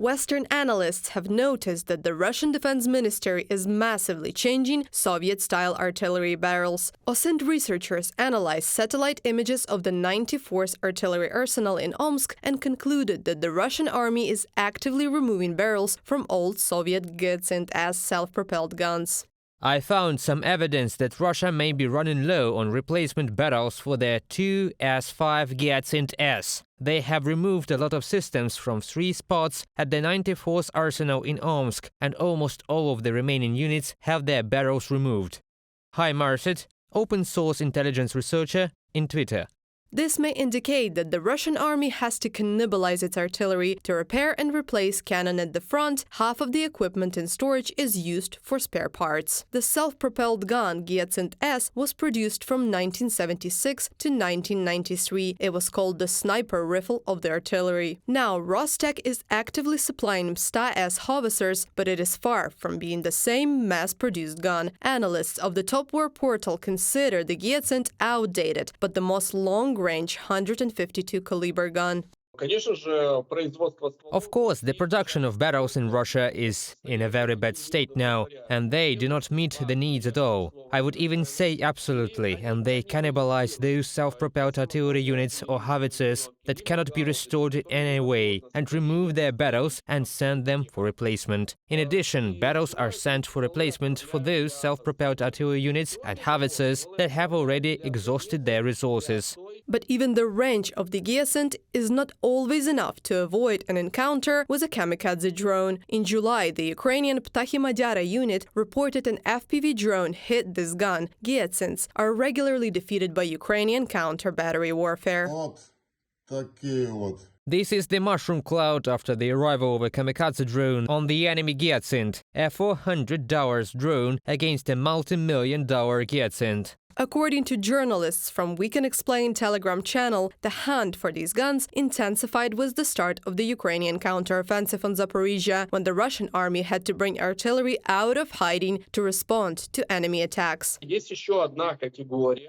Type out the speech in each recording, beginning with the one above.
Western analysts have noticed that the Russian Defense Ministry is massively changing Soviet-style artillery barrels. OSINT researchers analyzed satellite images of the 94th Artillery Arsenal in Omsk and concluded that the Russian army is actively removing barrels from old Soviet Gyatsinta-S self-propelled guns. I found some evidence that Russia may be running low on replacement barrels for their two S-5 Gyatsinta-S. They have removed a lot of systems from 3 spots at the 94th Arsenal in Omsk, and almost all of the remaining units have their barrels removed. Hi Marcet, open source intelligence researcher in Twitter. This may indicate that the Russian army has to cannibalize its artillery to repair and replace cannon at the front. Half of the equipment in storage is used for spare parts. The self-propelled gun Gyatsinta-S was produced from 1976 to 1993. It was called the sniper rifle of the artillery. Now, Rostec is actively supplying Msta-S howitzers, but it is far from being the same mass-produced gun. Analysts of the Top War portal consider the Gyatsinta outdated, but the most long-range 152 caliber gun. Of course, the production of barrels in Russia is in a very bad state now, and they do not meet the needs at all. I would even say absolutely, and they cannibalize those self-propelled artillery units or howitzers that cannot be restored in any way, and remove their barrels and send them for replacement. In addition, barrels are sent for replacement for those self-propelled artillery units and howitzers that have already exhausted their resources. But even the range of the Gyatsinta is not always enough to avoid an encounter with a kamikaze drone. In July, the Ukrainian Ptahi Madyara unit reported an FPV drone hit this gun. Gyatsintas are regularly defeated by Ukrainian counter-battery warfare. This is the mushroom cloud after the arrival of a kamikaze drone on the enemy Gyatsinta, a $400 drone against a multi-million-dollar Gyatsinta. According to journalists from We Can Explain Telegram channel, the hunt for these guns intensified with the start of the Ukrainian counteroffensive on Zaporizhia, when the Russian army had to bring artillery out of hiding to respond to enemy attacks.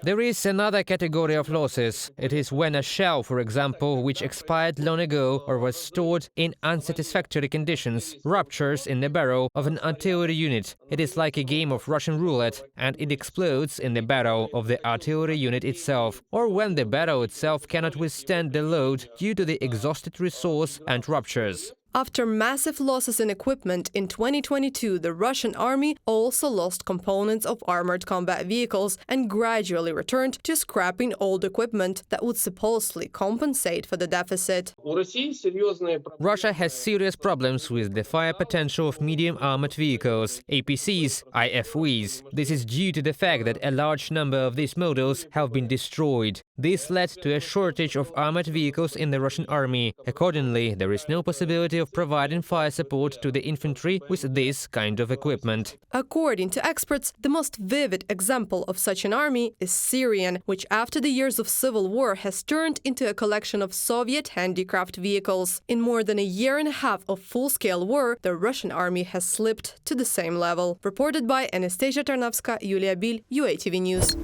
There is another category of losses. It is when a shell, for example, which expired long ago or was stored in unsatisfactory conditions, ruptures in the barrel of an artillery unit. It is like a game of Russian roulette, and it explodes in the barrel of the artillery unit itself, or when the barrel itself cannot withstand the load due to the exhausted resource and ruptures. After massive losses in equipment in 2022, the Russian army also lost components of armored combat vehicles and gradually returned to scrapping old equipment that would supposedly compensate for the deficit. Russia has serious problems with the fire potential of medium armored vehicles, APCs, IFVs. This is due to the fact that a large number of these models have been destroyed. This led to a shortage of armored vehicles in the Russian army. Accordingly, there is no possibility of providing fire support to the infantry with this kind of equipment. According to experts, the most vivid example of such an army is Syrian, which after the years of civil war has turned into a collection of Soviet handicraft vehicles. In more than a year and a half of full-scale war, the Russian army has slipped to the same level. Reported by Anastasia Tarnavska, Yulia Bil, UATV News.